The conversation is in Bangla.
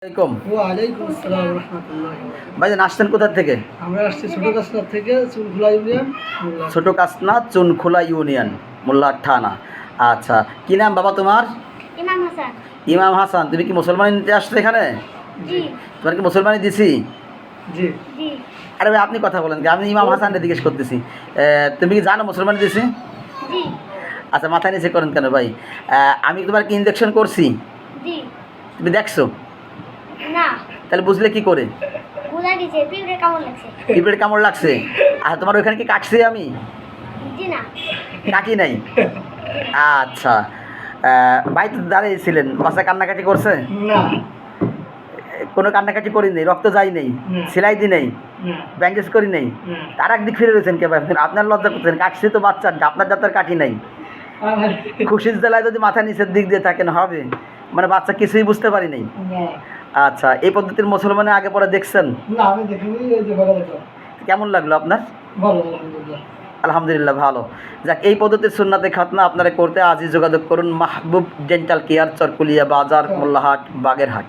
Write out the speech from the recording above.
আলাইকুম। ওয়ালাইকুম আসসালাম ওয়া রাহমাতুল্লাহি ওয়া বারাকাতুহু। ভাইজান আসছেন কোথা থেকে? আমরা আসছি ছোট কাছনা থেকে চুনখোলা ইউনিয়ন মোল্লাহাট। ছোট কাসনা চুনখোলা ইউনিয়ন মোল্লাহাট থানা। আচ্ছা, কি নাম বাবা তোমার? ইমাম হাসান। ইমাম হাসান। তুমি কি মুসলমানি নিতে আসছো এখানে? জি তোমার কি মুসলমানি দিছি? জি জি আরে ভাই আপনি কথা বলেন কি? আমি ইমাম হাসানকে জিজ্ঞেস করতেছি। তুমি কি জানো মুসলমানি দিছি? জি আচ্ছা, মাথায় নিচে করেন কেন ভাই? আমি তোমার কি ইঞ্জেকশন করছি? জি তুমি দেখছো? না তাহলে বুঝলে কি করে? বুঝা গেছে পিঁপড়ে কামড় লাগছে। পিঁপড়ের কামড় লাগছে? আর তোমার ওইখানে কি কাটছি আমি? জি না কাটি নাই। আচ্ছা, ভাই তো দাঁড়িয়েছিলেন, বাচ্চা কান্নাকাটি করছে? না কোনো কান্নাকাটি করি নেই, রক্ত যাই নেই, না। সেলাই দি নেই, না ব্যান্ডেজ করি নেই। না। তার একদিক ফিরে রয়েছেন কে ভাই? আপনার লজ্জা করছেন, কাটছে তো বাচ্চার, আপনার যাত্রার কাটি নাই। আমার খুশির জেলায় যদি মাথা নিচের দিক দিয়ে থাকেন হবে, মানে বাচ্চা কিছুই বুঝতে পারি নাই। না আচ্ছা, এই পদ্ধতির মুসলমানে আগে পরে দেখছেন? না আমি দেখিনি, এই যে বড় দেখো কেমন লাগলো আপনার? ভালো আলহামদুলিল্লাহ। আলহামদুলিল্লাহ, ভালো। যাক, এই পদ্ধতির সুন্নাতে খাতনা আপনারা করতে আজই যোগাযোগ করুন মাহবুব ডেন্টাল কেয়ার, চরকুলিয়া বাজার, মোল্লাহাট, বাগেরহাট।